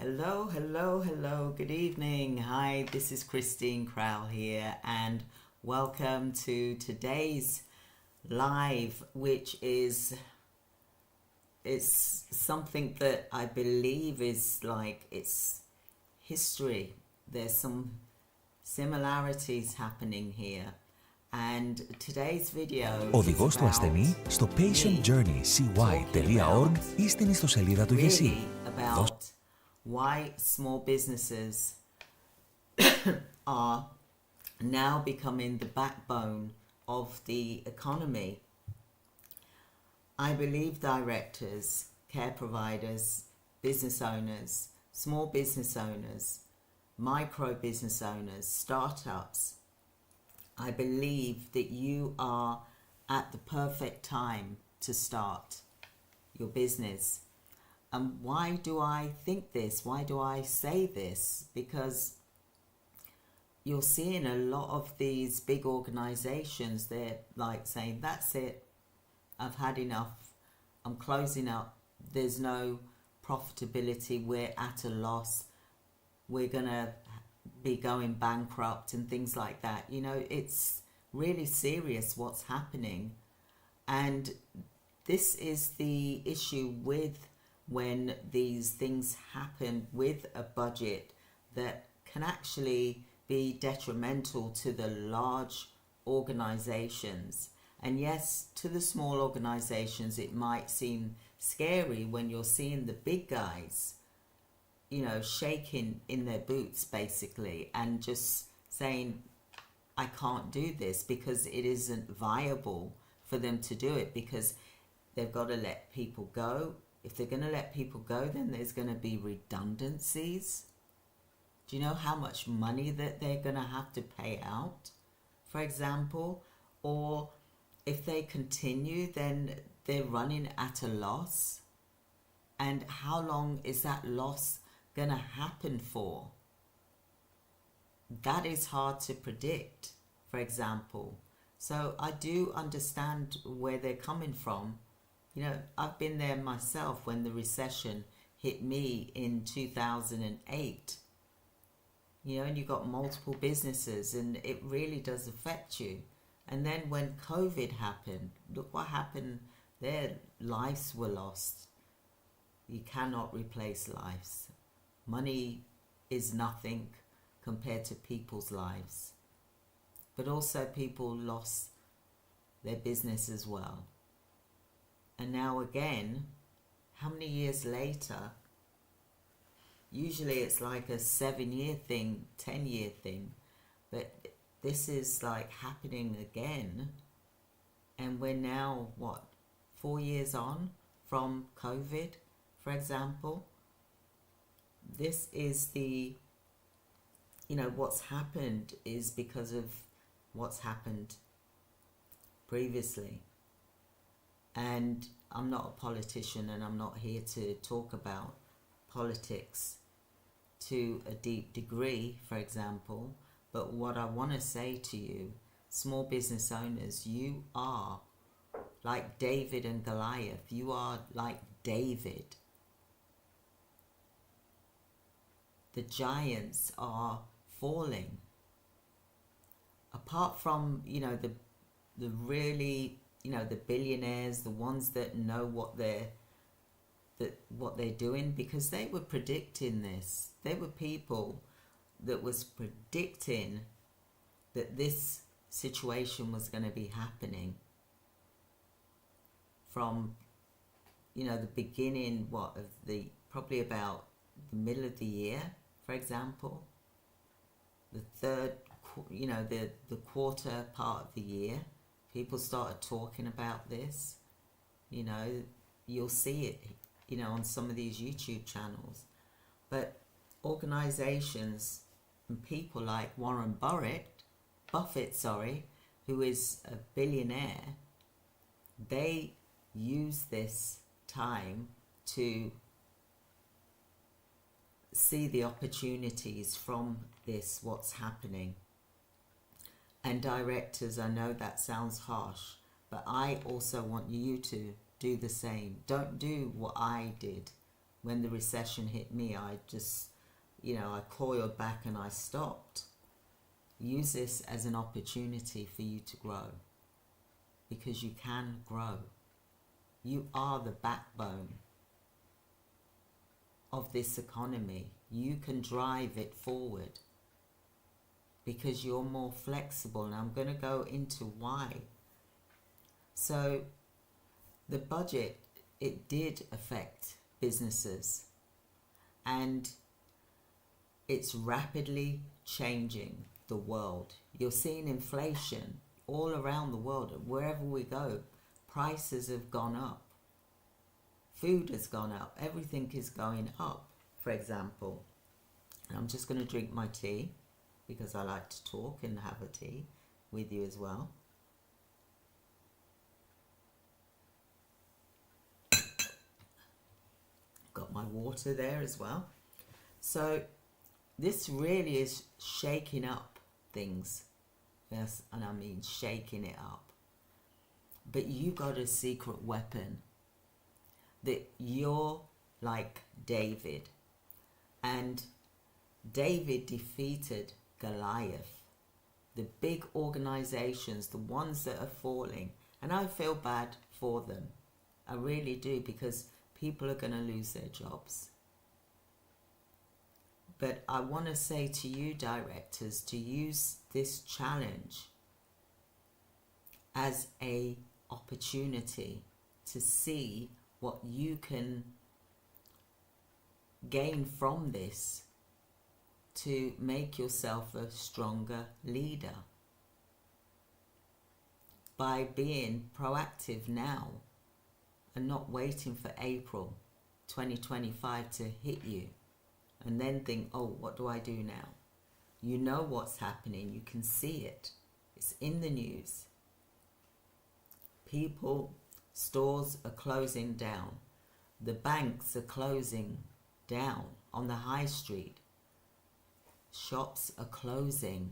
Hello, hello, hello, good evening. Hi, this is Christine Crowle here, and welcome to today's live, which is it's something that I believe is like it's history. There's some similarities happening here. And today's video Οδηγός του ασθενή στο patientjourneycy.org ή στην ιστοσελίδα του για εσύ. About why small businesses are now becoming the backbone of the economy. I believe directors, care providers, business owners, small business owners, micro business owners, startups, I believe that you are at the perfect time to start your business. And why do I think this? Why do I say this? Because you're seeing a lot of these big organizations, they're like saying, that's it, I've had enough, I'm closing up, there's no profitability, we're at a loss, we're gonna be going bankrupt and things like that. You know, it's really serious what's happening. And this is the issue with when these things happen with a budget that can actually be detrimental to the large organizations. And yes, to the small organizations, it might seem scary when you're seeing the big guys, you know, shaking in their boots basically and just saying, I can't do this because it isn't viable for them to do it because they've got to let people go. If they're going to let people go, then there's going to be redundancies. Do you know how much money that they're going to have to pay out, for example? Or if they continue, then they're running at a loss. And how long is that loss going to happen for? That is hard to predict, for example. So I do understand where they're coming from. You know, I've been there myself when the recession hit me in 2008. You know, and you got multiple businesses and it really does affect you. And then when COVID happened, look what happened. Their lives were lost. You cannot replace lives. Money is nothing compared to people's lives. But also people lost their business as well. And now again, how many years later? Usually it's like a 7-year thing, 10-year thing. But this is like happening again. And we're now, 4 years on from COVID, for example? This is the, you know, what's happened is because of what's happened previously. And I'm not a politician and I'm not here to talk about politics to a deep degree, for example. But what I want to say to you, small business owners, you are like David and Goliath. You are like David. The giants are falling. Apart from, you know, the really, you know, the billionaires, the ones that know what they're doing, because they were predicting this. They were people that was predicting that this situation was going to be happening from, you know, the beginning, probably about the middle of the year, for example, the third, you know, the quarter part of the year, people started talking about this. You know, you'll see it, you know, on some of these YouTube channels. But organizations and people like Warren Buffett, who is a billionaire, they use this time to see the opportunities from this, what's happening. And directors, I know that sounds harsh, but I also want you to do the same. Don't do what I did. when the recession hit me, I just, I coiled back and I stopped. Use this as an opportunity for you to grow, because you can grow. You are the backbone of this economy. You can drive it forward because you're more flexible. And I'm going to go into why. So the budget, it did affect businesses, and it's rapidly changing the world. You're seeing inflation all around the world. Wherever we go, prices have gone up. Food has gone up. Everything is going up, for example. And I'm just going to drink my tea because I like to talk and have a tea with you as well. Got my water there as well. So this really is shaking up things. Yes, and I mean shaking it up. But you got a secret weapon, that you're like David. And David defeated Goliath. The big organizations, the ones that are falling. And I feel bad for them. I really do, because people are going to lose their jobs. But I want to say to you, directors, to use this challenge as a opportunity to see what you can gain from this to make yourself a stronger leader by being proactive now and not waiting for April 2025 to hit you and then think, oh, what do I do now? You know what's happening. You can see it. It's in the news. People, stores are closing down. The banks are closing down on the high street. Shops are closing.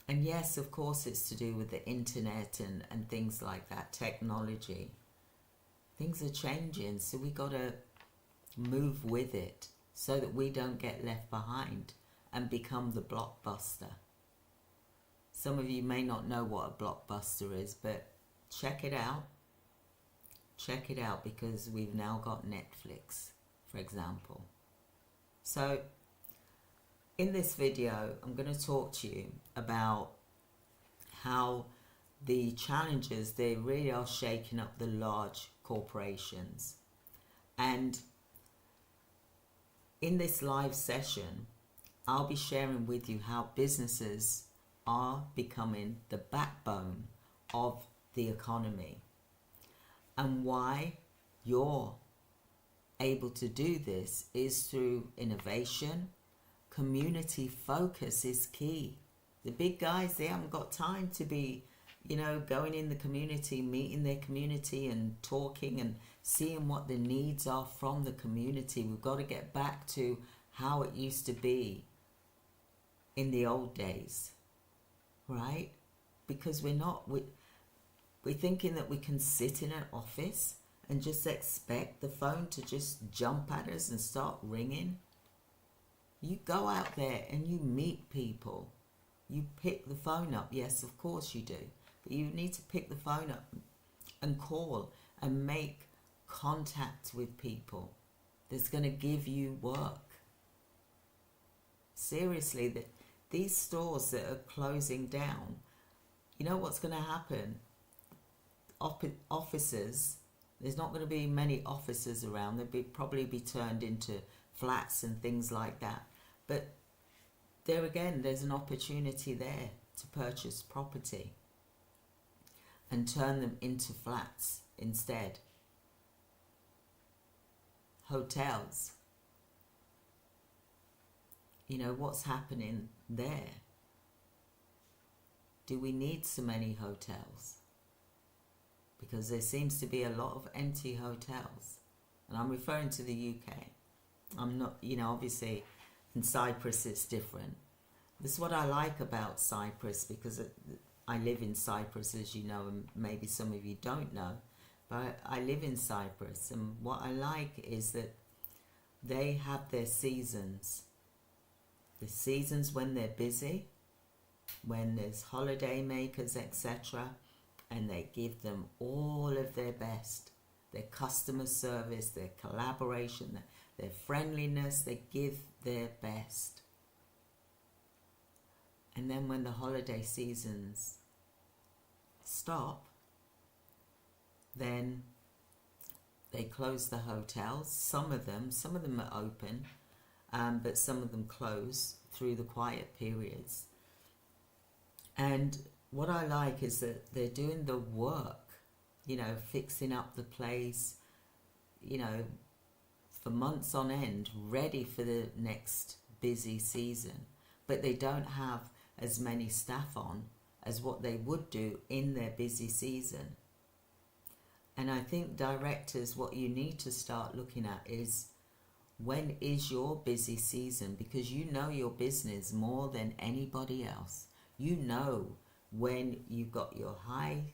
And yes, of course, it's to do with the internet and things like that, technology. Things are changing, so we got to move with it so that we don't get left behind and become the blockbuster. Some of you may not know what a blockbuster is, but check it out. Check it out, because we've now got Netflix, for example. So in this video, I'm going to talk to you about how the challenges, they really are shaking up the large corporations. And in this live session, I'll be sharing with you how businesses are becoming the backbone of the economy, and why you're able to do this is through innovation. Community focus is key. The big guys, they haven't got time to be, going in the community, meeting their community and talking and seeing what the needs are from the community. We've got to get back to how it used to be in the old days, right? Because we're thinking that we can sit in an office and just expect the phone to just jump at us and start ringing. You go out there and you meet people. You pick the phone up. Yes, of course you do. But you need to pick the phone up and call and make contact with people that's going to give you work. Seriously, these stores that are closing down, you know what's going to happen? Offices, there's not going to be many offices around. They'll probably be turned into flats and things like that. But there again, there's an opportunity there to purchase property and turn them into flats instead. Hotels. What's happening there? Do we need so many hotels? Because there seems to be a lot of empty hotels. And I'm referring to the UK. I'm not, obviously in Cyprus it's different. This is what I like about Cyprus, because I live in Cyprus, as you know, and maybe some of you don't know. but I live in Cyprus, and what I like is that they have their seasons. The seasons when they're busy, when there's holiday makers, etc., and they give them all of their best. Their customer service, their collaboration, their friendliness, they give their best. And then when the holiday seasons stop, then they close the hotels. Some of them are open, but some of them close through the quiet periods. And what I like is that they're doing the work, fixing up the place, for months on end, ready for the next busy season. But they don't have as many staff on as what they would do in their busy season. And I think directors, what you need to start looking at is, when is your busy season? Because you know your business more than anybody else. You know when you've got your high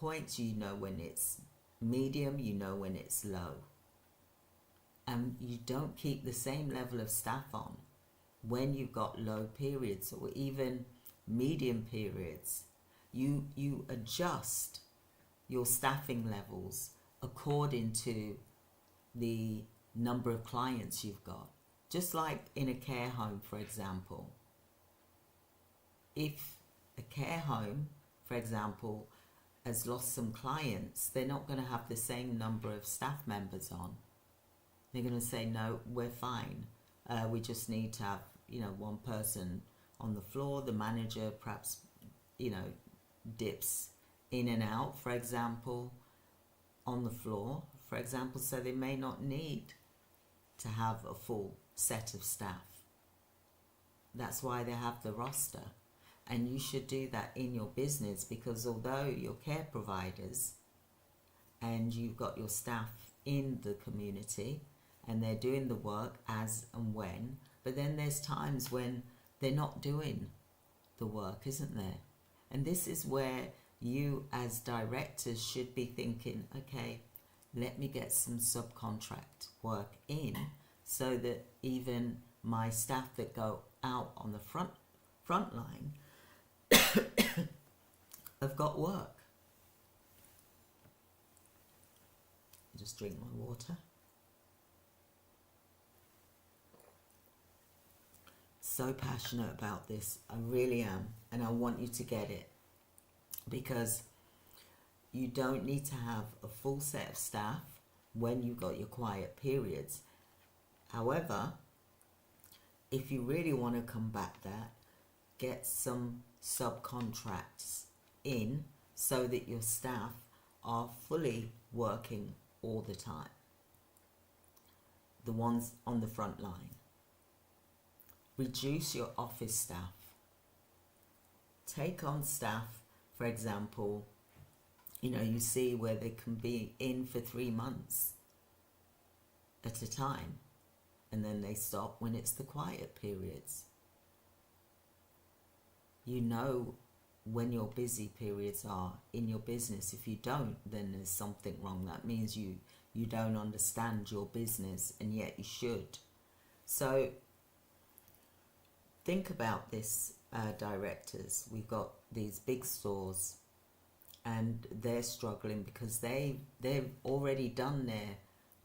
points, you know when it's medium, you know when it's low. And you don't keep the same level of staff on when you've got low periods or even medium periods. You adjust your staffing levels according to the number of clients you've got. Just like in a care home, for example. If a care home, for example, has lost some clients, they're not going to have the same number of staff members on. They're going to say, no, we're fine. We just need to have, one person on the floor. The manager perhaps, dips in and out, for example, on the floor, for example, so they may not need to have a full set of staff. That's why they have the roster. And you should do that in your business, because although you're care providers and you've got your staff in the community and they're doing the work as and when, but then there's times when they're not doing the work, isn't there? And this is where you as directors should be thinking, okay, let me get some subcontract work in so that even my staff that go out on the front line have got work. Just drink my water. So passionate about this, I really am, and I want you to get it, because you don't need to have a full set of staff when you've got your quiet periods. However, if you really want to combat that, get some subcontracts in so that your staff are fully working all the time. The ones on the front line. Reduce your office staff. Take on staff, for example, you see where they can be in for 3 months at a time, and then they stop when it's the quiet periods. You know when your busy periods are in your business. If you don't, then there's something wrong. That means you don't understand your business, and yet you should. So think about this, directors. We've got these big stores and they're struggling because they've already done their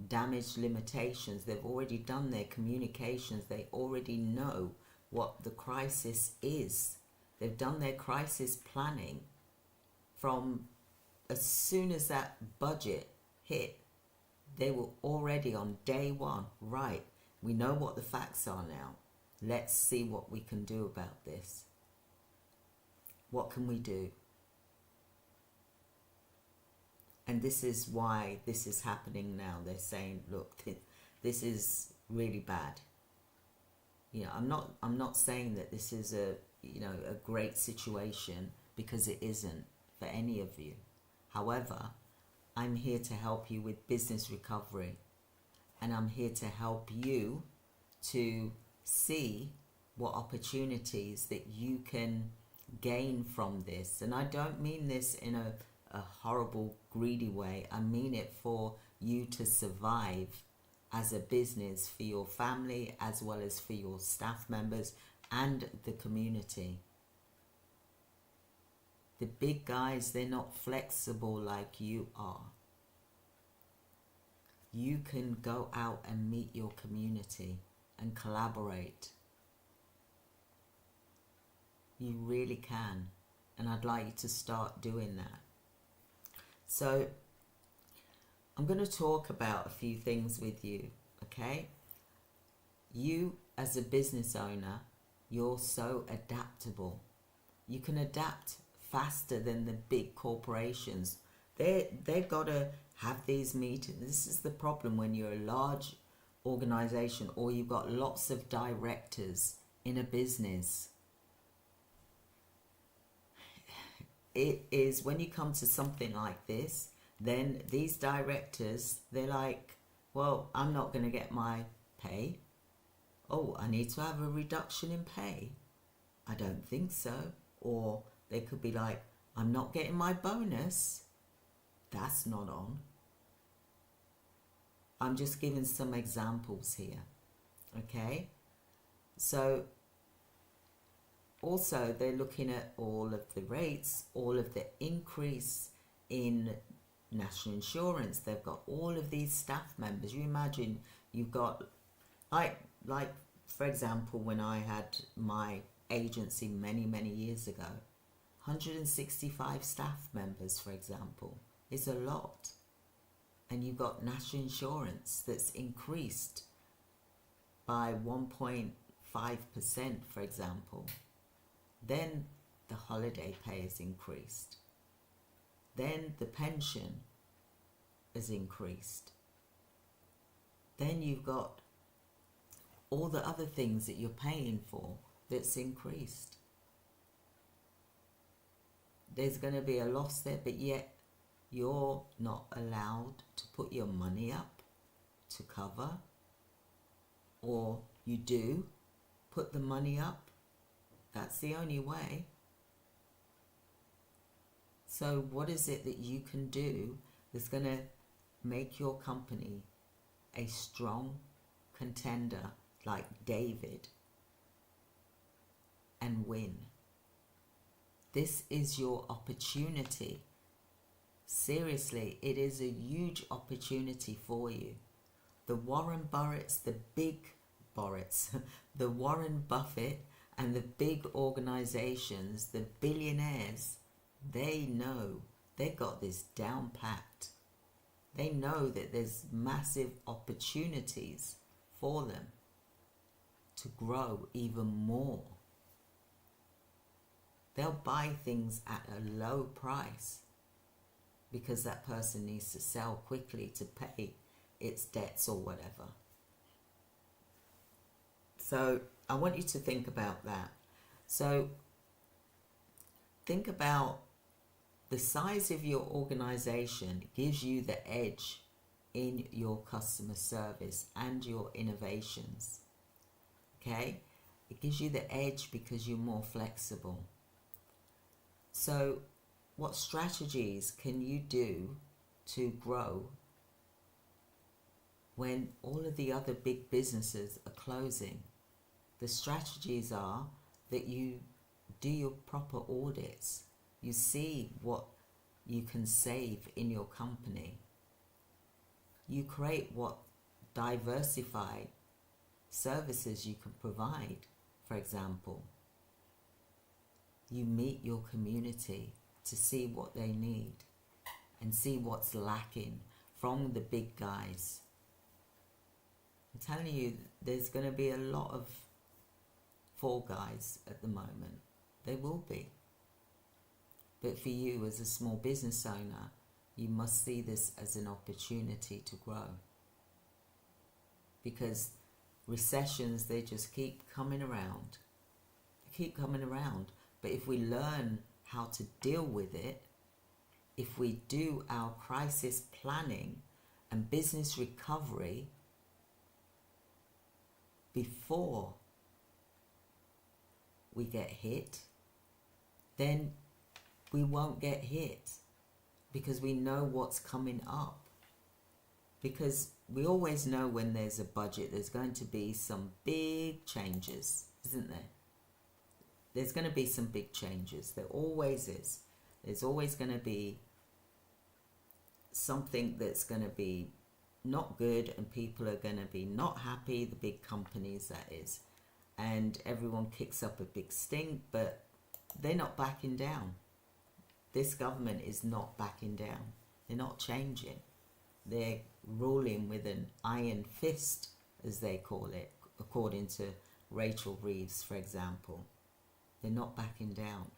damage limitations. They've already done their communications. They already know what the crisis is. They've done their crisis planning from as soon as that budget hit. They were already on day one. Right, we know what the facts are now. Let's see what we can do about this. What can we do? And this is why this is happening now. They're saying, look, this is really bad. I'm not saying that this is a great situation, because it isn't for any of you. However, I'm here to help you with business recovery, and I'm here to help you to see what opportunities that you can gain from this. And I don't mean this in a a horrible, greedy way. I mean it for you to survive as a business for your family as well as for your staff members and the community. The big guys, they're not flexible like you are. You can go out and meet your community and collaborate. You really can. And I'd like you to start doing that. So I'm going to talk about a few things with you, okay? You as a business owner, you're so adaptable. You can adapt faster than the big corporations. They've got to have these meetings. This is the problem when you're a large organization or you've got lots of directors in a business. It is when you come to something like this, then these directors, they're like, well, I'm not going to get my pay. Oh, I need to have a reduction in pay. I don't think so. Or they could be like, I'm not getting my bonus. That's not on. I'm just giving some examples here. Okay? So also they're looking at all of the rates, all of the increase in national insurance. They've got all of these staff members. You imagine you've got, like for example, when I had my agency many years ago, 165 staff members, for example, is a lot. And you've got national insurance that's increased by 1.5%, for example. Then the holiday pay is increased. Then the pension is increased. Then you've got all the other things that you're paying for that's increased. There's going to be a loss there, but yet you're not allowed to put your money up to cover, or you do put the money up. That's the only way. So what is it that you can do that's going to make your company a strong contender like David and win? This is your opportunity. Seriously, it is a huge opportunity for you. The Warren Buffetts, the big Buffetts, the Warren Buffett and the big organizations, the billionaires, they know, they got this down packed. They know that there's massive opportunities for them to grow even more. They'll buy things at a low price because that person needs to sell quickly to pay its debts or whatever. So I want you to think about that. So think about the size of your organization gives you the edge in your customer service and your innovations. Okay? It gives you the edge because you're more flexible. So what strategies can you do to grow when all of the other big businesses are closing? The strategies are that you do your proper audits. You see what you can save in your company. You create what diversified services you can provide, for example. You meet your community to see what they need and see what's lacking from the big guys. I'm telling you, there's going to be a lot of fall guys at the moment. There will be. But for you as a small business owner, you must see this as an opportunity to grow. Because recessions, they just keep coming around. They keep coming around. But if we learn how to deal with it, if we do our crisis planning and business recovery before we get hit, then we won't get hit. because we know what's coming up. Because we always know when there's a budget, there's going to be some big changes, isn't there? There's going to be some big changes. There always is. There's always going to be something that's going to be not good, and people are going to be not happy, the big companies that is. And everyone kicks up a big stink, but they're not backing down. This government is not backing down. They're not changing. They're ruling with an iron fist, as they call it, according to Rachel Reeves, for example. They're not backing down.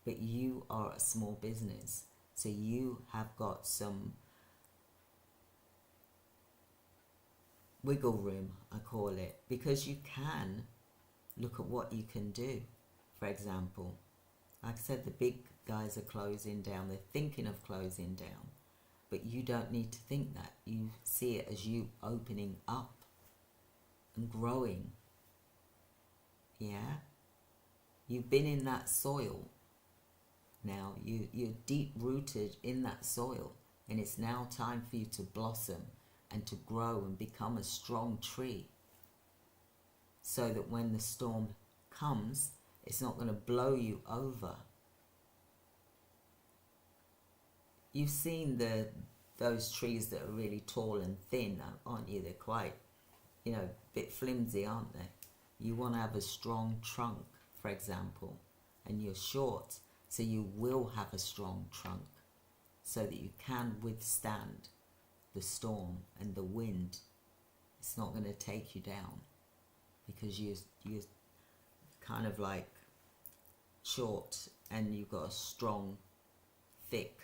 But you are a small business, so you have got some wiggle room, I call it, because you can look at what you can do. For example, like I said, the big guys are closing down. They're thinking of closing down. But you don't need to think that. You see it as you opening up and growing. Yeah? You've been in that soil. Now you're deep rooted in that soil, and it's now time for you to blossom and to grow and become a strong tree, so that when the storm comes, it's not going to blow you over. You've seen those trees that are really tall and thin, aren't you? They're quite, a bit flimsy, aren't they? You want to have a strong trunk, for example, and you're short, so you will have a strong trunk so that you can withstand the storm and the wind. It's not going to take you down because you're kind of like short, and you've got a strong, thick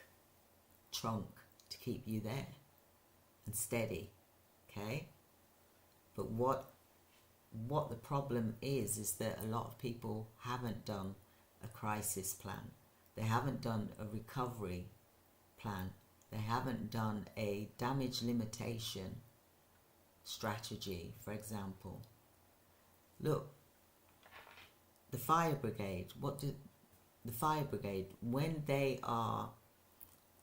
trunk to keep you there and steady, okay? But what the problem is that a lot of people haven't done a crisis plan. They haven't done a recovery plan. They haven't done a damage limitation strategy, for example. Look, the fire brigade, when they are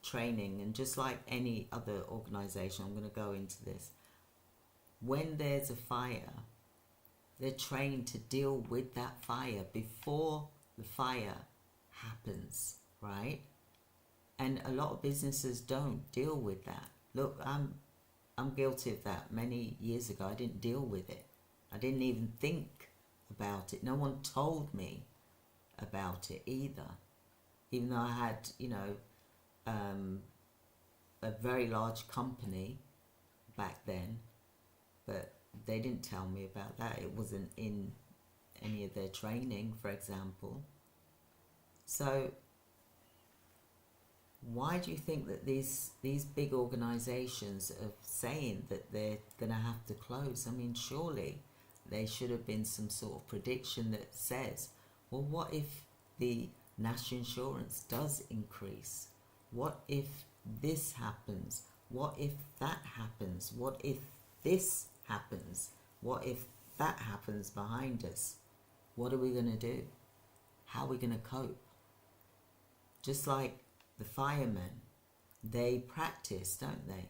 training, and just like any other organization, I'm going to go into this, when there's a fire, they're trained to deal with that fire before the fire happens, right? And a lot of businesses don't deal with that. Look, I'm guilty of that. Many years ago, I didn't deal with it. I didn't even think about it. No one told me about it either. Even though I had, a very large company back then, but they didn't tell me about that. It wasn't in any of their training, for example. So why do you think that these big organizations are saying that they're going to have to close? I mean, surely there should have been some sort of prediction that says, well, what if the national insurance does increase? What if this happens? What if that happens? What if this happens? What if that happens behind us? What are we going to do? How are we going to cope? Just like the firemen, they practice, don't they?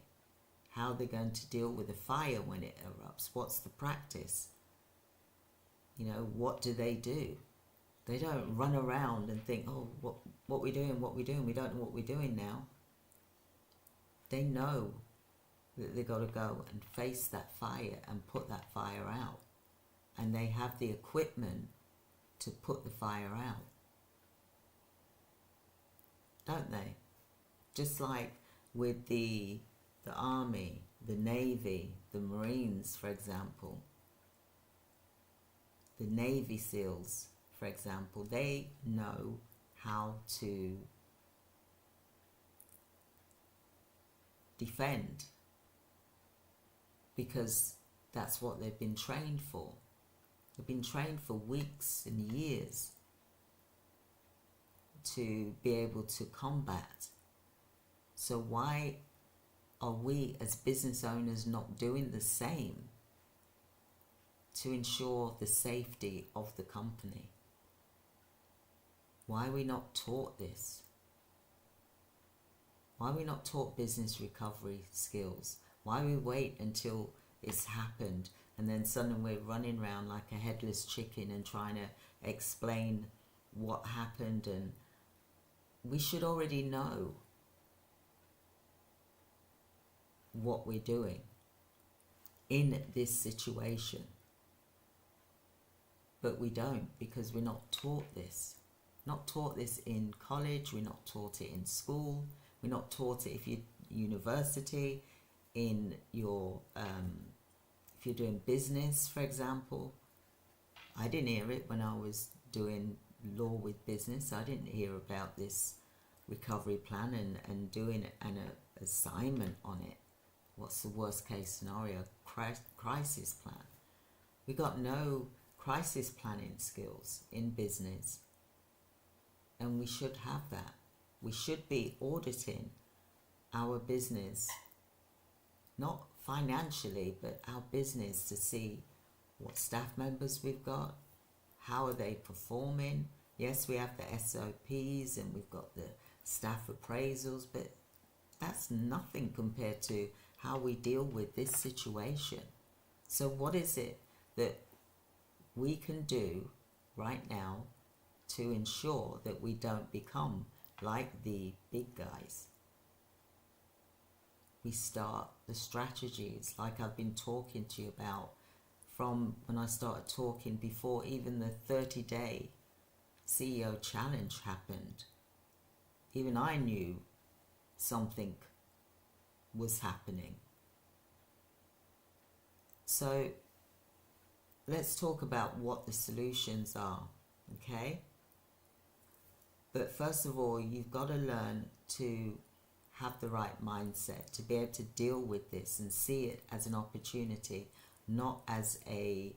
How they're going to deal with a fire when it erupts. What's the practice? What do? They don't run around and think, oh, what we doing, we don't know what we're doing now. They know that they've got to go and face that fire and put that fire out. And they have the equipment to put the fire out. Don't they? Just like with the Army, the Navy, the Marines, for example. The Navy SEALs, for example, they know how to defend because that's what they've been trained for. They've been trained for weeks and years to be able to combat. So why are we as business owners not doing the same to ensure the safety of the company? Why are we not taught this? Why are we not taught business recovery skills? Why we wait until it's happened and then suddenly we're running around like a headless chicken and trying to explain what happened? And we should already know what we're doing in this situation. But we don't, because we're not taught this. Not taught this in college, we're not taught it in school, we're not taught it if you're university, in your if you're doing business, for example. I didn't hear it when I was doing law with business. I didn't hear about this recovery plan and doing an assignment on it. What's the worst case scenario? Crisis plan. We got no crisis planning skills in business, and we should have that. We should be auditing our business, not financially, but our business, to see what staff members we've got, how are they performing. Yes, we have the SOPs and we've got the staff appraisals, but that's nothing compared to how we deal with this situation. So what is it that we can do right now to ensure that we don't become like the big guys? We start the strategies like I've been talking to you about from when I started talking, before even the 30-day CEO challenge happened. Even I knew something was happening. So let's talk about what the solutions are, okay? But first of all, you've got to learn to have the right mindset to be able to deal with this and see it as an opportunity, not as a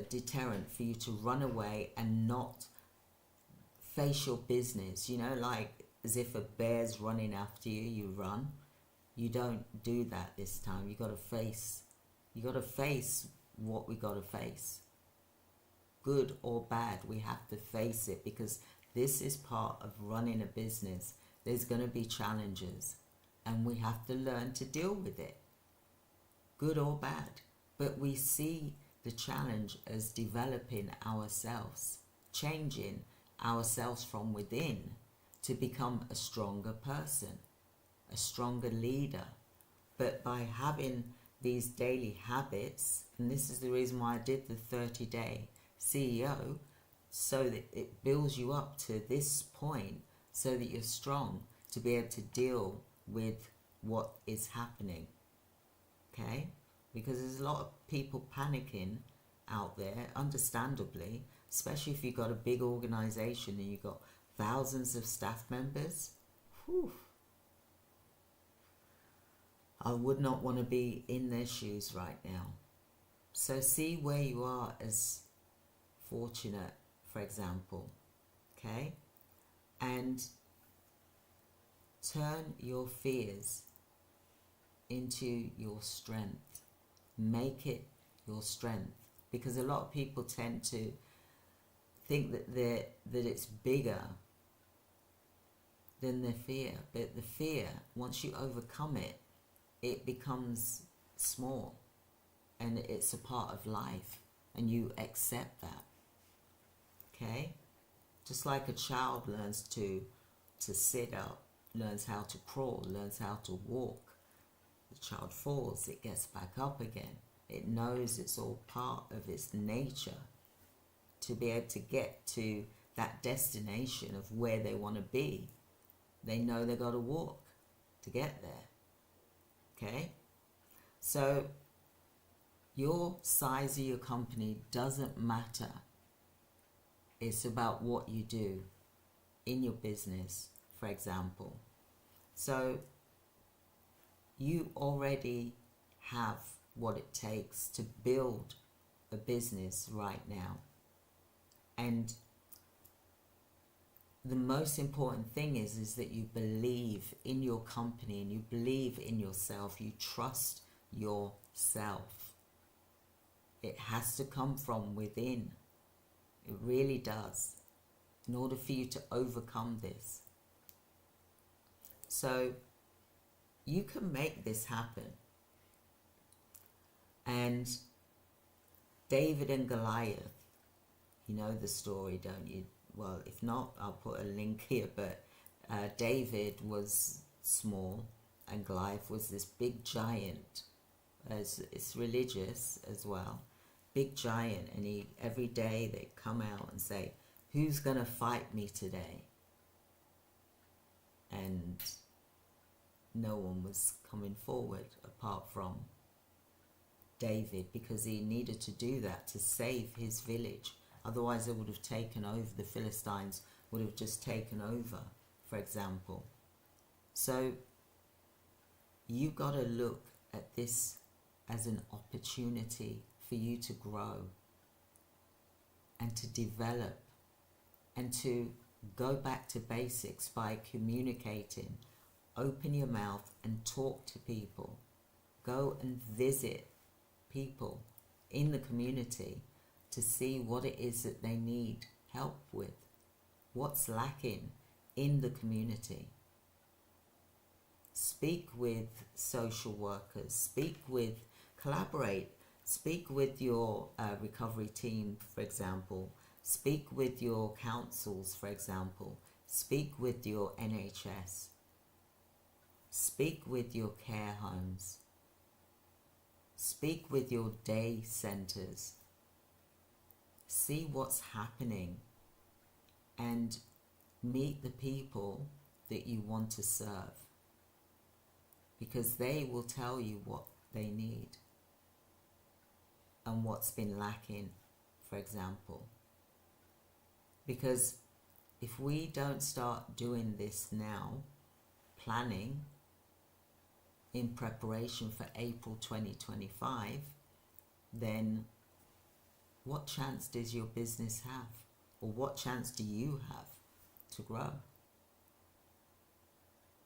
deterrent for you to run away and not face your business. You know, like as if a bear's running after you, you run. You don't do that this time. You got to face what we got to face. Good or bad, we have to face it, because this is part of running a business. There's going to be challenges and we have to learn to deal with it, good or bad. But we see the challenge as developing ourselves, changing ourselves from within to become a stronger person, a stronger leader. But by having these daily habits, and this is the reason why I did the 30-day CEO, so that it builds you up to this point, so that you're strong to be able to deal with what is happening, okay? Because there's a lot of people panicking out there, understandably, especially if you've got a big organization and you've got thousands of staff members. Whew. I would not want to be in their shoes right now. So see where you are as fortunate, for example, okay? And turn your fears into your strength. Make it your strength, because a lot of people tend to think that it's bigger than their fear. But the fear, once you overcome it, it becomes small, and it's a part of life, and you accept that, okay? Just like a child learns to sit up, learns how to crawl, learns how to walk. The child falls, it gets back up again. It knows it's all part of its nature to be able to get to that destination of where they want to be. They know they got to walk to get there, okay? So your size of your company doesn't matter. It's about what you do in your business, for example. So you already have what it takes to build a business right now. And the most important thing is that you believe in your company and you believe in yourself. You trust yourself. It has to come from within. It really does, in order for you to overcome this. So you can make this happen. And David and Goliath, you know the story, don't you? Well, if not, I'll put a link here, but David was small and Goliath was this big giant. It's religious as well. Big giant, and every day they'd come out and say, who's going to fight me today? And no one was coming forward apart from David, because he needed to do that to save his village. Otherwise they would have taken over, the Philistines would have just taken over, for example. So you got to look at this as an opportunity for you to grow and to develop and to go back to basics by communicating. Open your mouth and talk to people. Go and visit people in the community to see what it is that they need help with, what's lacking in the community. Speak with social workers, collaborate, speak with your recovery team, for example, speak with your councils, for example, speak with your NHS, speak with your care homes, speak with your day centres, see what's happening and meet the people that you want to serve, because they will tell you what they need and what's been lacking, for example. Because if we don't start doing this now, planning in preparation for April 2025, then what chance does your business have? Or what chance do you have to grow?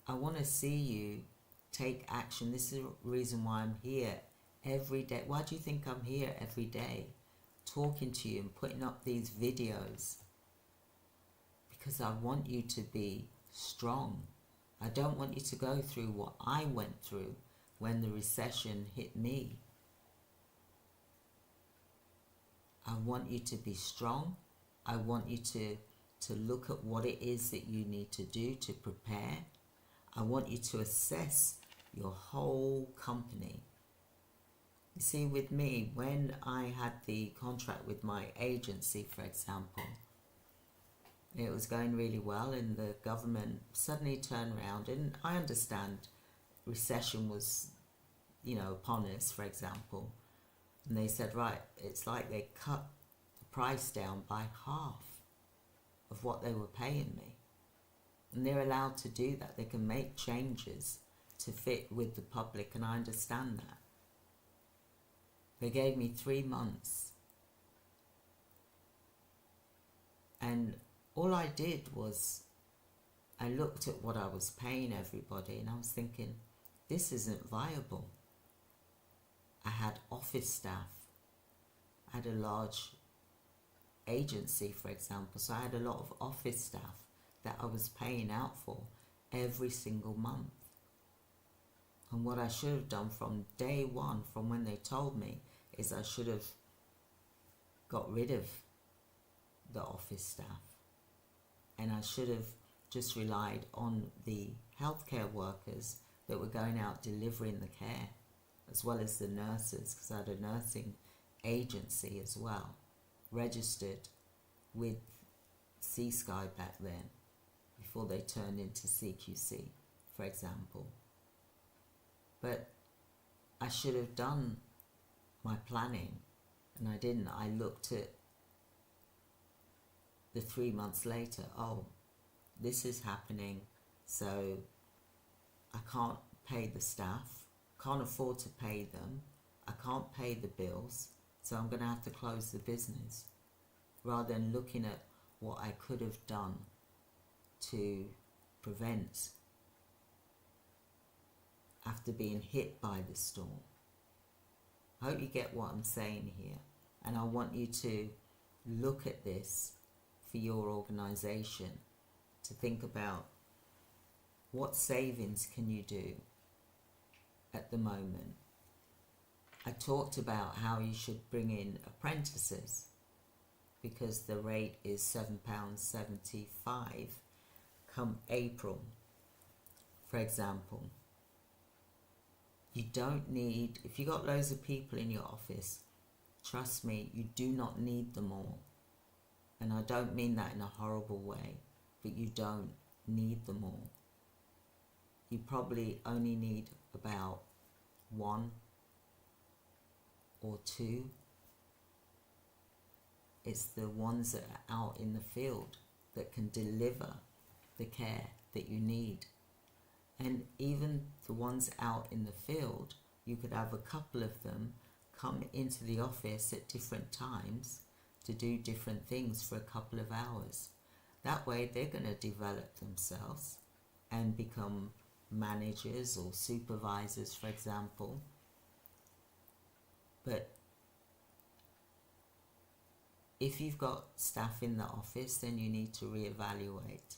I want to see you take action. This is the reason why I'm here every day. Why do you think I'm here every day talking to you and putting up these videos? Because I want you to be strong. I don't want you to go through what I went through when the recession hit me. I want you to be strong. I want you to look at what it is that you need to do to prepare. I want you to assess your whole company. You see, with me, when I had the contract with my agency, for example, it was going really well and the government suddenly turned around, and I understand recession was, upon us, for example, and they said, right, it's like they cut the price down by half of what they were paying me. And they're allowed to do that. They can make changes to fit with the public, and I understand that. They gave me 3 months. And all I did was I looked at what I was paying everybody and I was thinking, this isn't viable. I had office staff. I had a large agency, for example, so I had a lot of office staff that I was paying out for every single month. And what I should have done from day one, from when they told me, is I should have got rid of the office staff. And I should have just relied on the healthcare workers that were going out delivering the care, as well as the nurses, because I had a nursing agency as well, registered with C-Sky back then, before they turned into CQC, for example. But I should have done my planning, and I didn't. I looked at the 3 months later, oh, this is happening, so I can't pay the staff, can't afford to pay them, I can't pay the bills, so I'm going to have to close the business, rather than looking at what I could have done to prevent after being hit by the storm. I hope you get what I'm saying here, and I want you to look at this for your organization, to think about What savings can you do at the moment? I talked about how you should bring in apprentices because the rate is £7.75 come April, for example. You don't need, if you got loads of people in your office, trust me, you do not need them all. And I don't mean that in a horrible way, but you don't need them all. You probably only need about 1 or 2. It's the ones that are out in the field that can deliver the care that you need. And even the ones out in the field, you could have a couple of them come into the office at different times to do different things for a couple of hours. That way they're going to develop themselves and become managers or supervisors, for example. But if you've got staff in the office, then you need to reevaluate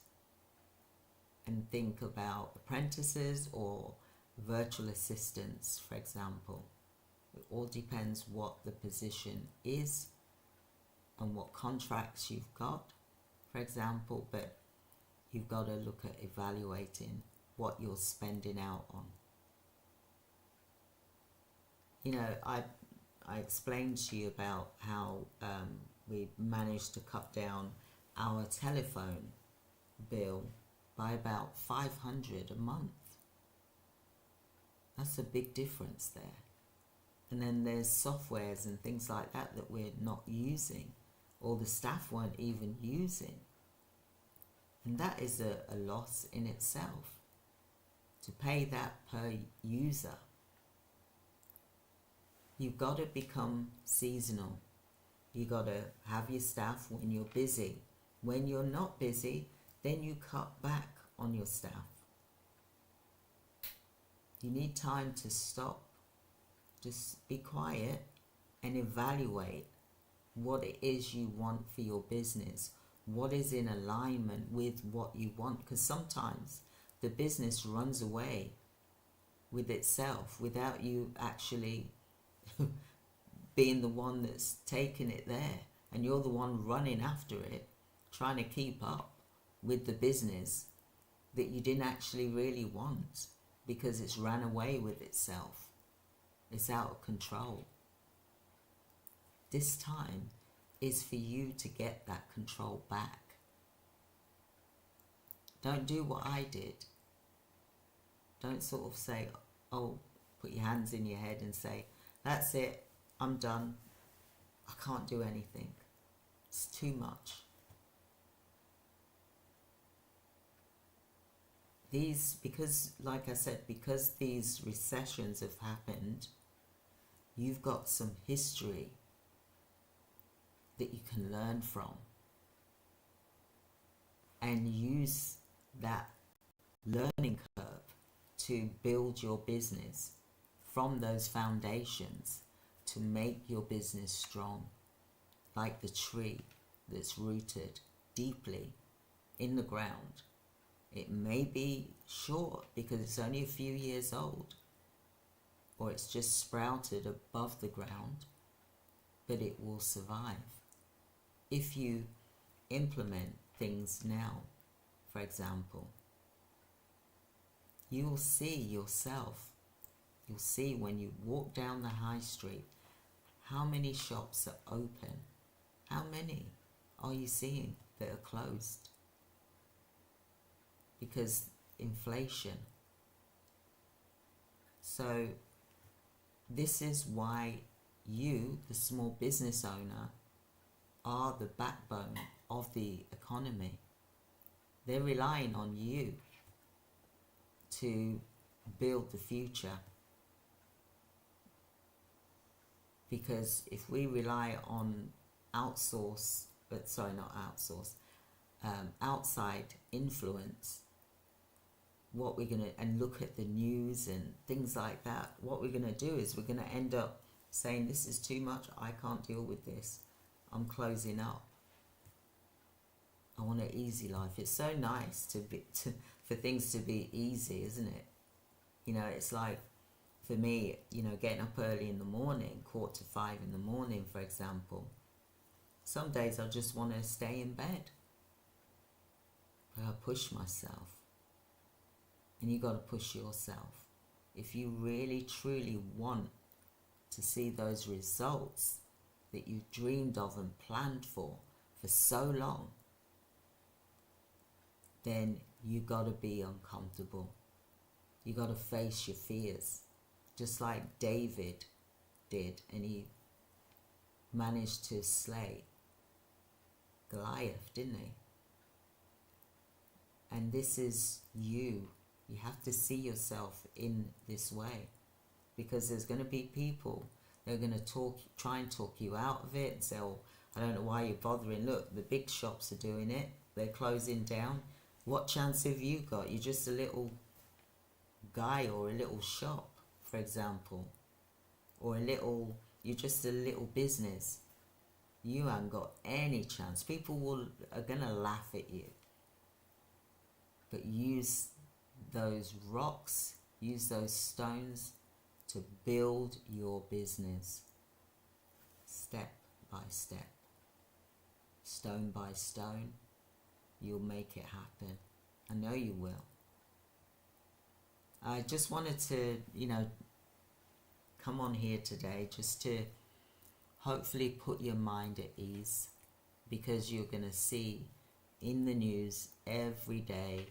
and think about apprentices or virtual assistants, for example. It all depends what the position is and what contracts you've got, for example, but you've got to look at evaluating what you're spending out on. You know, I explained to you about how we managed to cut down our telephone bill by about $500 a month. That's a big difference there. And then there's softwares and things like that that we're not using, or the staff weren't even using. And that is a loss in itself, to pay that per user. You've got to become seasonal. You've got to have your staff when you're busy. When you're not busy, then you cut back on your staff. You need time to stop. Just be quiet and evaluate what it is you want for your business. What is in alignment with what you want? Because sometimes the business runs away with itself without you actually being the one that's taking it there, and you're the one running after it, trying to keep up with the business that you didn't actually really want because it's ran away with itself. It's out of control. This time is for you to get that control back. Don't do what I did. Don't sort of say, oh, put your hands in your head and say, that's it, I'm done, I can't do anything. It's too much. Because, like I said, because these recessions have happened, you've got some history that you can learn from and use that learning curve to build your business from those foundations to make your business strong, like the tree that's rooted deeply in the ground. It may be short because it's only a few years old, or it's just sprouted above the ground, but it will survive. If you implement things now, for example, you will see yourself. You'll see when you walk down the high street how many shops are open. How many are you seeing that are closed? Because inflation. So this is why you, the small business owner, are the backbone of the economy. They're relying on you to build the future. Because if we rely on outside influence, what we're gonna, and look at the news and things like that, what we're gonna do is we're gonna end up saying, this is too much, I can't deal with this, I'm closing up. I want an easy life. It's so nice to for things to be easy, isn't it? You know, it's like, for me, you know, getting up early in the morning, 4:45 in the morning, for example. Some days I just want to stay in bed. But I push myself. And you got to push yourself. If you really, truly want to see those results that you dreamed of and planned for so long, then you got to be uncomfortable. You got to face your fears. Just like David did, and he managed to slay Goliath, didn't he? And this is you. You have to see yourself in this way, because there's going to be people that are going to try and talk you out of it and say, oh, I don't know why you're bothering. Look, the big shops are doing it. They're closing down. What chance have you got? You're just a little guy or a little shop, for example, or you're just a little business. You haven't got any chance. People are gonna laugh at you. But use those rocks, use those stones to build your business, step by step, stone by stone. You'll make it happen. I know you will. I just wanted to, come on here today just to hopefully put your mind at ease, because you're going to see in the news every day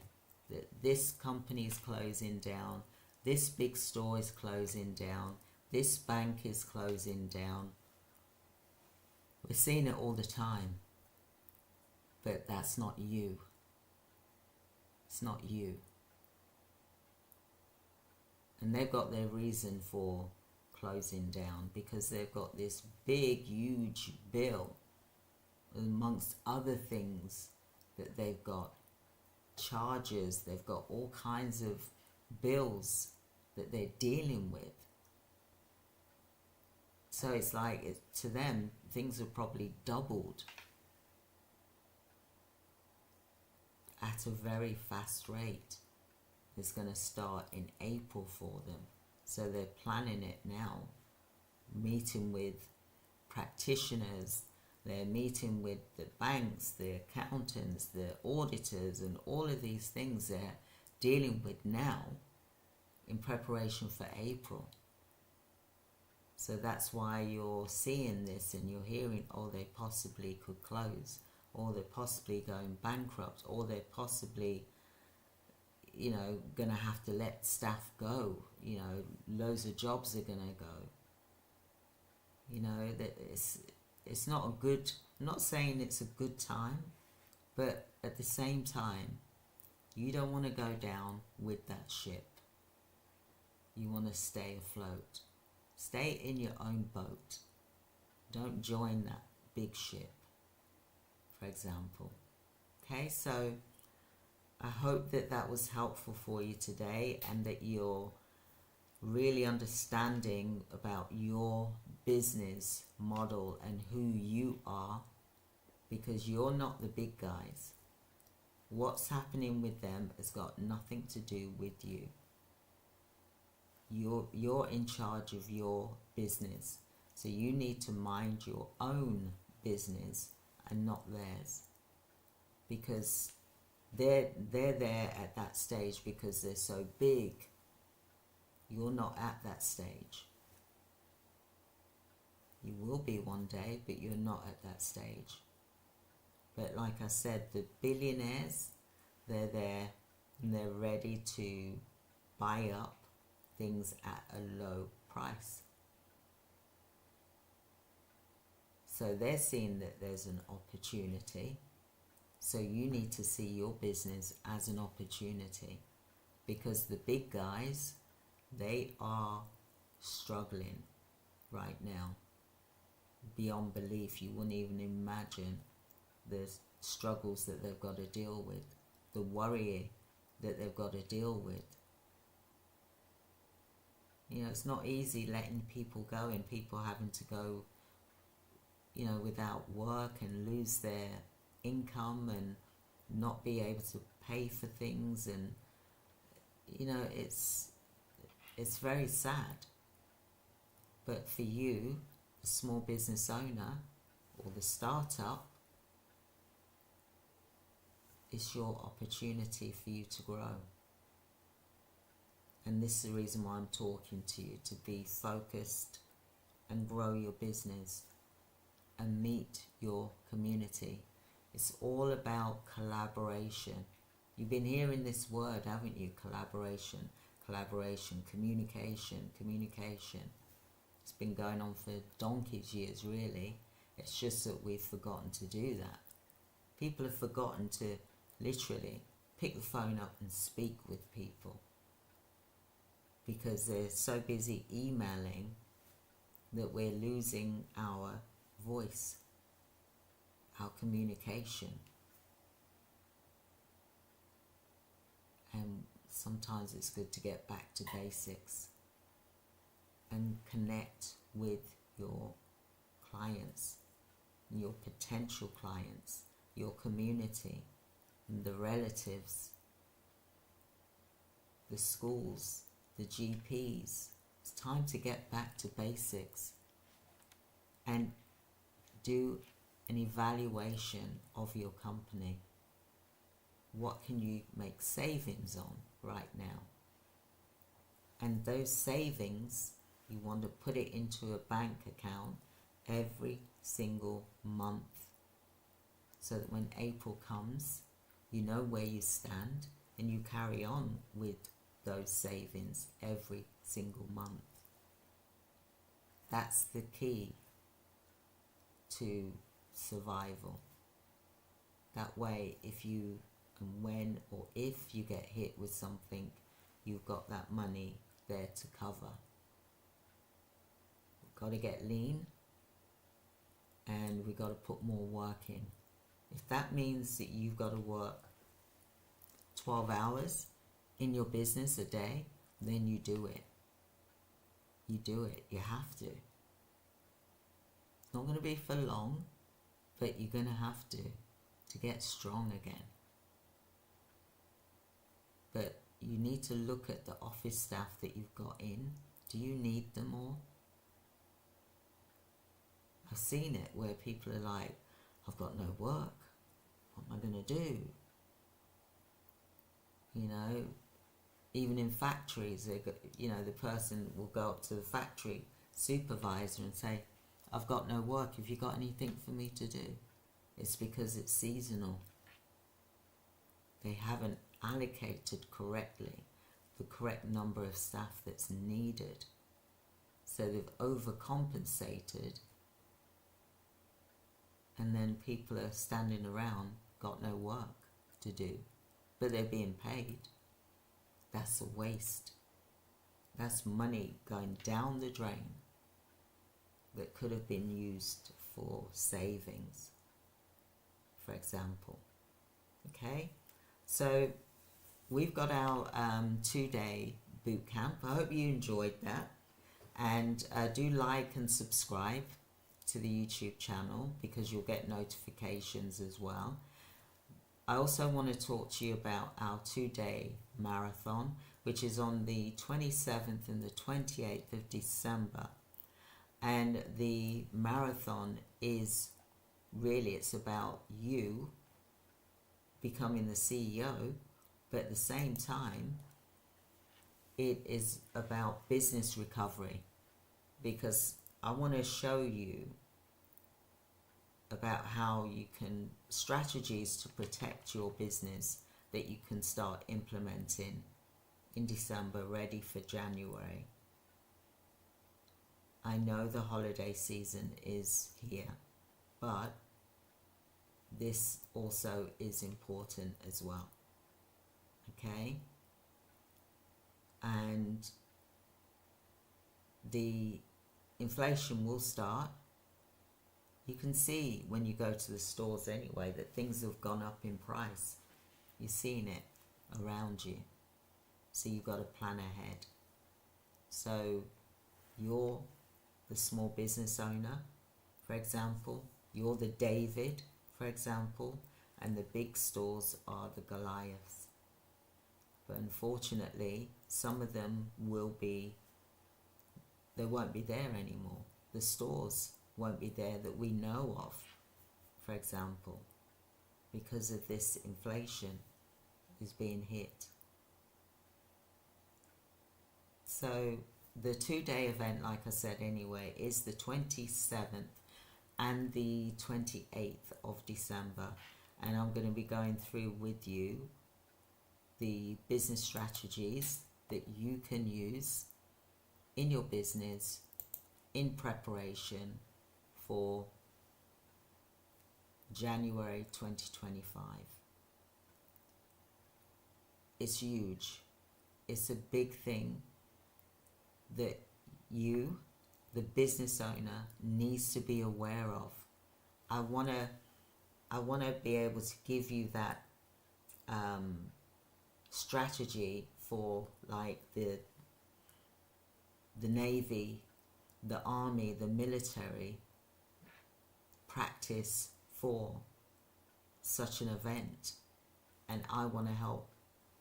that this company is closing down, this big store is closing down, this bank is closing down. We're seeing it all the time. But that's not you. It's not you. And they've got their reason for closing down, because they've got this big, huge bill, amongst other things that they've got. Charges, they've got all kinds of bills that they're dealing with. So it's like, to them, things have probably doubled at a very fast rate. It's going to start in April for them. So they're planning it now, meeting with practitioners, they're meeting with the banks, the accountants, the auditors, and all of these things they're dealing with now in preparation for April. So that's why you're seeing this and you're hearing, oh, they possibly could close, or they're possibly going bankrupt, or they're possibly, going to have to let staff go. Loads of jobs are going to go. That it's not a good, I'm not saying it's a good time, but at the same time, you don't want to go down with that ship. You want to stay afloat. Stay in your own boat. Don't join that big ship, for example. Okay, so I hope that was helpful for you today, and that you're really understanding about your business model and who you are, because you're not the big guys. What's happening with them has got nothing to do with you. You're in charge of your business, so you need to mind your own business and not theirs, because they're there at that stage because they're so big. You're not at that stage. You will be one day, but you're not at that stage. But like I said, the billionaires, they're there and they're ready to buy up things at a low price. So they're seeing that there's an opportunity. So you need to see your business as an opportunity, because the big guys, they are struggling right now beyond belief. You wouldn't even imagine the struggles that they've got to deal with, the worry that they've got to deal with. It's not easy letting people go, and people having to go, without work and lose their income and not be able to pay for things, and you know, it's very sad. But for you, the small business owner or the startup, it's your opportunity for you to grow. And this is the reason why I'm talking to you, to be focused and grow your business and meet your community. It's all about collaboration. You've been hearing this word, haven't you? Collaboration, collaboration, communication, communication. It's been going on for donkey's years, really. It's just that we've forgotten to do that. People have forgotten to literally pick the phone up and speak with people, because they're so busy emailing that we're losing our voice, our communication. And sometimes it's good to get back to basics and connect with your clients, your potential clients, your community, and the relatives, the schools, the GPs. It's time to get back to basics and do an evaluation of your company. What can you make savings on right now? And those savings, you want to put it into a bank account every single month, so that when April comes, you know where you stand and you carry on with those savings every single month. That's the key to survival. That way, if you and when or if you get hit with something, you've got that money there to cover. We've got to get lean, and we've got to put more work in. If that means that you've got to work 12 hours in your business a day, then you do it. You do it. You have to. It's not going to be for long, but you're going to have to get strong again. But you need to look at the office staff that you've got in. Do you need them all? I've seen it where people are like, I've got no work. What am I going to do? You know, even in factories, you know, the person will go up to the factory supervisor and say, I've got no work. Have you got anything for me to do? It's because it's seasonal. They haven't allocated correctly the correct number of staff that's needed. So they've overcompensated, and then people are standing around, got no work to do, but they're being paid. That's a waste. That's money going down the drain that could have been used for savings, for example. Okay, so we've got our 2-day boot camp. I hope you enjoyed that, and do like and subscribe to the YouTube channel, because you'll get notifications as well. I also want to talk to you about our 2-day marathon, which is on the 27th and the 28th of December. And the marathon is really, it's about you becoming the CEO, but at the same time, it is about business recovery, because I want to show you about how you can, strategies to protect your business that you can start implementing in December, ready for January. I know the holiday season is here, but this also is important as well. Okay? And the inflation will start. You can see when you go to the stores anyway that things have gone up in price. You're seeing it around you. So you've got to plan ahead. So you're the small business owner, for example. You're the David, for example. And the big stores are the Goliaths. But unfortunately, some of them they won't be there anymore. The stores won't be there that we know of, for example, because of this inflation is being hit. So the 2-day event, like I said anyway, is the 27th and the 28th of December. And I'm going to be going through with you the business strategies that you can use in your business in preparation for January 2025. It's huge. It's a big thing that you, the business owner, needs to be aware of. I want to be able to give you that strategy for like the Navy, the Army, the military practice for such an event, and I want to help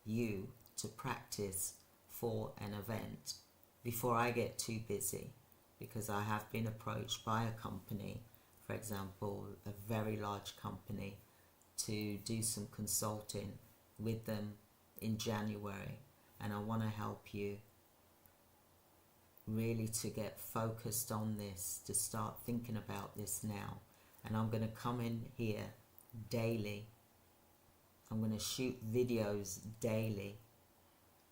you to practice for an event before I get too busy, because I have been approached by a company, for example, a very large company, to do some consulting with them in January, and I want to help you really to get focused on this, to start thinking about this now. And I'm going to come in here daily. I'm going to shoot videos daily.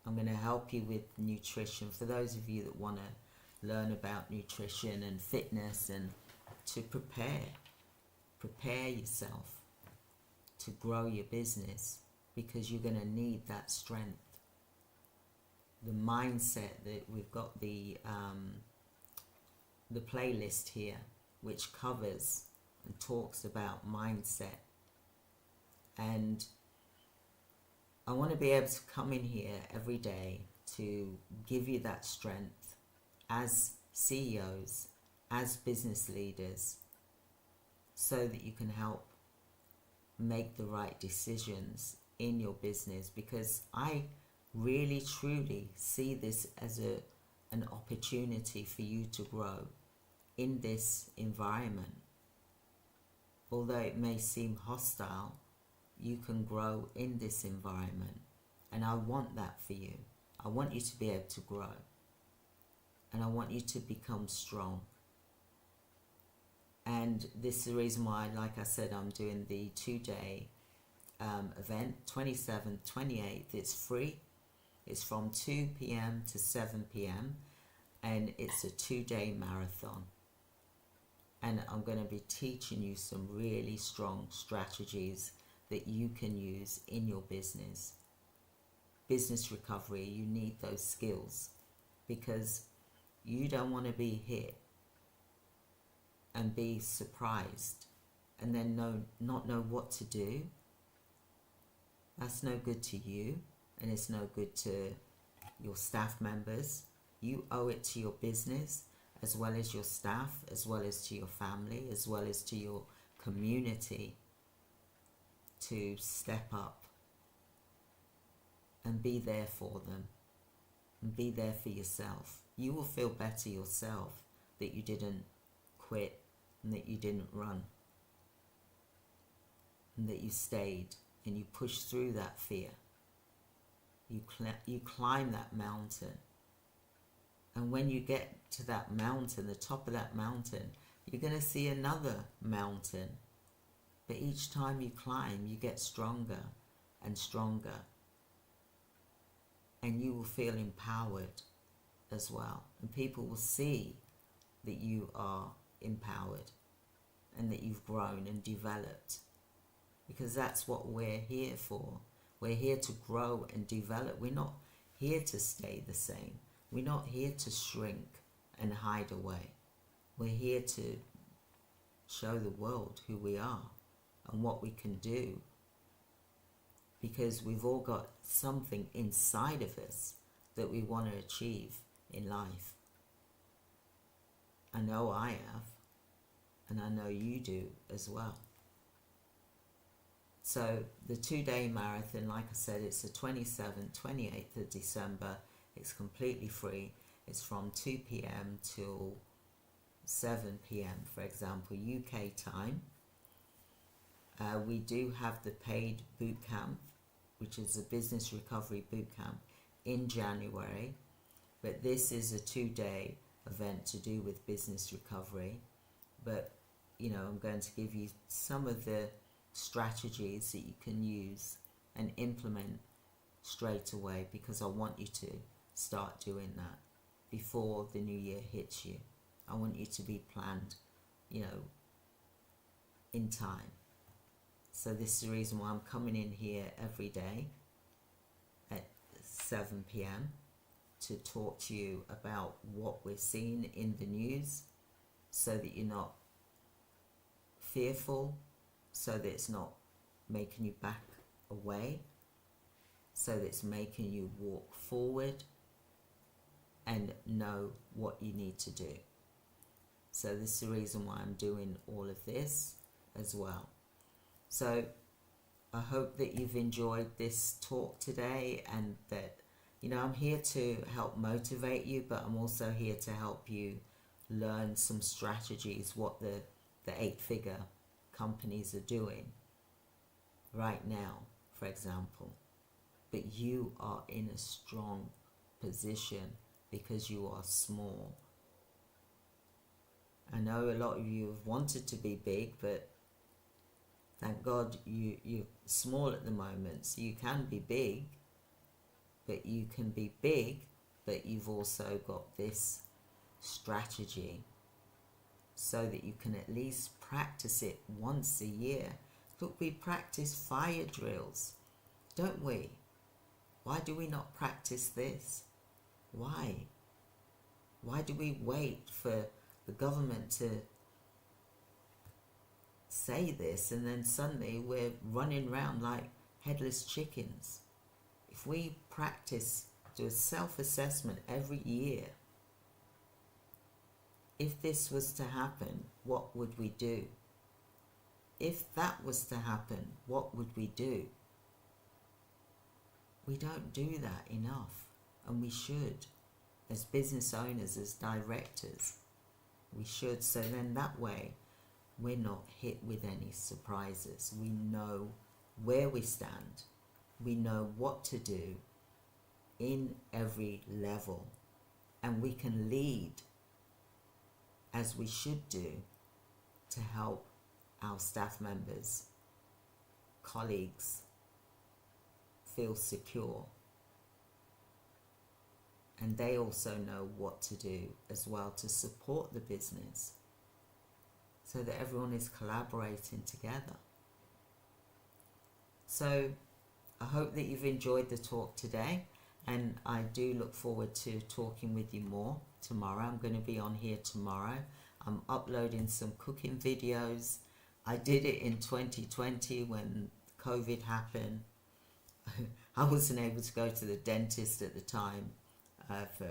I'm going to help you with nutrition. For those of you that want to learn about nutrition and fitness and to prepare yourself to grow your business, because you're going to need that strength. The mindset that we've got the playlist here, which covers and talks about mindset. And I want to be able to come in here every day to give you that strength as CEOs, as business leaders, so that you can help make the right decisions in your business, because I really truly see this as an opportunity for you to grow in this environment. Although it may seem hostile, you can grow in this environment, and I want that for you. I want you to be able to grow, and I want you to become strong. And this is the reason why, like I said, I'm doing the 2-day event, 27th, 28th. It's free. It's from 2 p.m. to 7 p.m. and it's a 2-day marathon. And I'm going to be teaching you some really strong strategies that you can use in your business. Business recovery, you need those skills, because you don't want to be hit and be surprised and then not know what to do. That's no good to you, and it's no good to your staff members. You owe it to your business, as well as your staff, as well as to your family, as well as to your community, to step up and be there for them and be there for yourself. You will feel better yourself that you didn't quit and that you didn't run and that you stayed and you pushed through that fear. You climb that mountain, and when you get to that mountain, the top of that mountain, you're going to see another mountain. But each time you climb, you get stronger and stronger, and you will feel empowered as well. And people will see that you are empowered and that you've grown and developed, because that's what we're here for. We're here to grow and develop. We're not here to stay the same. We're not here to shrink and hide away. We're here to show the world who we are and what we can do, because we've all got something inside of us that we want to achieve in life. I know I have, and I know you do as well. So the 2-day marathon, like I said, it's the 27th, 28th of December. It's completely free. It's from 2 p.m. till 7 p.m., for example, UK time. We do have the paid boot camp, which is a business recovery boot camp in January. But this is a 2-day event to do with business recovery. But, I'm going to give you some of the strategies that you can use and implement straight away, because I want you to start doing that before the new year hits you. I want you to be planned, in time. So this is the reason why I'm coming in here every day at 7 p.m. to talk to you about what we're seeing in the news, so that you're not fearful, so that it's not making you back away, so that it's making you walk forward and know what you need to do. So this is the reason why I'm doing all of this as well. So I hope that you've enjoyed this talk today, and that, I'm here to help motivate you, but I'm also here to help you learn some strategies, what the 8-figure companies are doing right now, for example. But you are in a strong position because you are small. I know a lot of you have wanted to be big, but thank God you're small at the moment. So you can be big, but you can be big, but you've also got this strategy so that you can at least practice it once a year. Look, we practice fire drills, don't we? Why do we not practice this? Why? Why do we wait for the government to say this and then suddenly we're running around like headless chickens? If we practice, do a self-assessment every year, if this was to happen, what would we do? If that was to happen, what would we do? We don't do that enough, and we should. As business owners, as directors, we should. So then that way, we're not hit with any surprises. We know where we stand. We know what to do in every level, and we can lead as we should do to help our staff members, colleagues feel secure. And they also know what to do as well to support the business, so that everyone is collaborating together. So I hope that you've enjoyed the talk today, and I do look forward to talking with you more tomorrow. I'm going to be on here tomorrow. I'm uploading some cooking videos. I did it in 2020 when COVID happened. I wasn't able to go to the dentist at the time for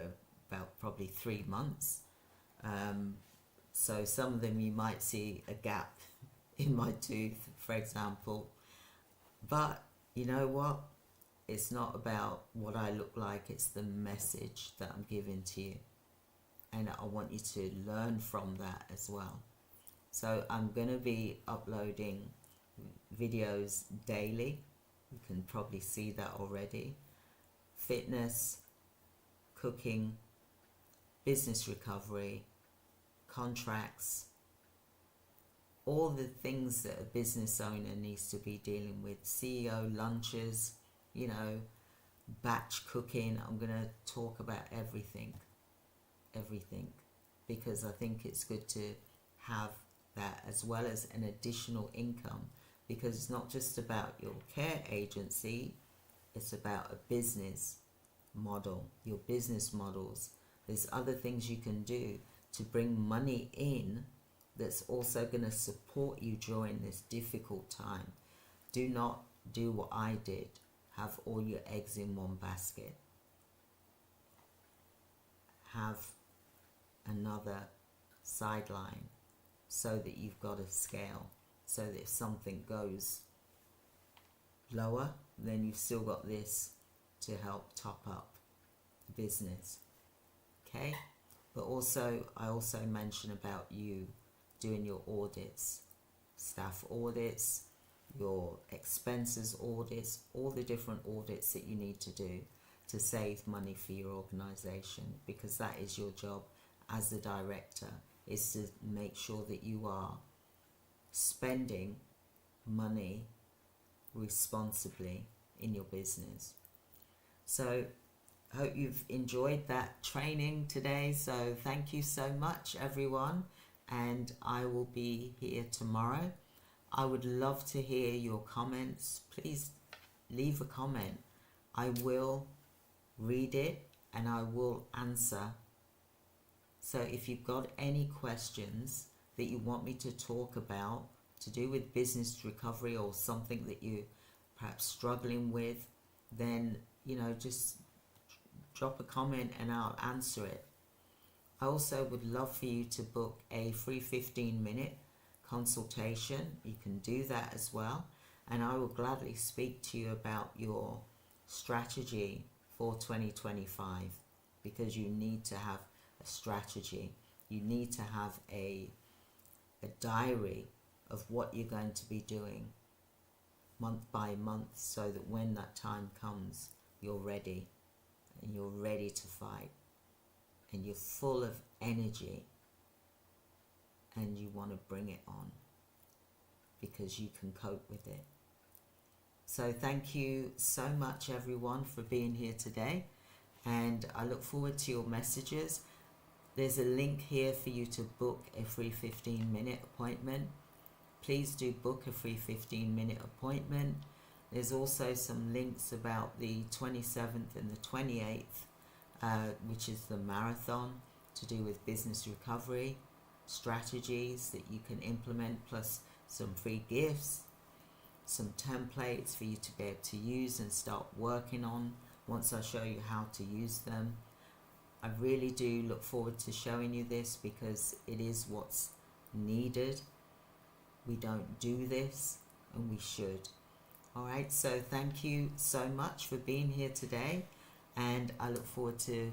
about probably 3 months. So some of them you might see a gap in my tooth, for example. But you know what? It's not about what I look like, it's the message that I'm giving to you. And I want you to learn from that as well. So I'm going to be uploading videos daily. You can probably see that already. Fitness, cooking, business recovery, contracts, all the things that a business owner needs to be dealing with. CEO lunches, batch cooking. I'm going to talk about everything, because I think it's good to have that as well as an additional income, because it's not just about your care agency, it's about a business model, your business models. There's other things you can do to bring money in that's also going to support you during this difficult time. Do not do what I did, have all your eggs in one basket. Have another sideline so that you've got a scale, so that if something goes lower, then you've still got this to help top up the business. Okay? But also, I also mention about you doing your audits, staff audits, your expenses audits, all the different audits that you need to do to save money for your organization, because that is your job as the director, is to make sure that you are spending money responsibly in your business. So I hope you've enjoyed that training today. So thank you so much, everyone, and I will be here tomorrow. I would love to hear your comments. Please leave a comment. I will read it and I will answer. So if you've got any questions that you want me to talk about to do with business recovery or something that you perhaps struggling with, then just drop a comment and I'll answer it. I also would love for you to book a free 15-minute consultation. You can do that as well, and I will gladly speak to you about your strategy for 2025, because you need to have a strategy. You need to have a diary of what you're going to be doing month by month, so that when that time comes, you're ready, and you're ready to fight, and you're full of energy, and you want to bring it on because you can cope with it. So thank you so much, everyone, for being here today, and I look forward to your messages. There's a link here for you to book a free 15-minute appointment. Please do book a free 15-minute appointment. There's also some links about the 27th and the 28th, which is the marathon to do with business recovery, strategies that you can implement, plus some free gifts, some templates for you to be able to use and start working on once I show you how to use them. I really do look forward to showing you this, because it is what's needed. We don't do this, and we should. Alright, so thank you so much for being here today, and I look forward to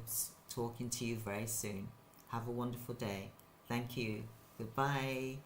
talking to you very soon. Have a wonderful day. Thank you. Goodbye.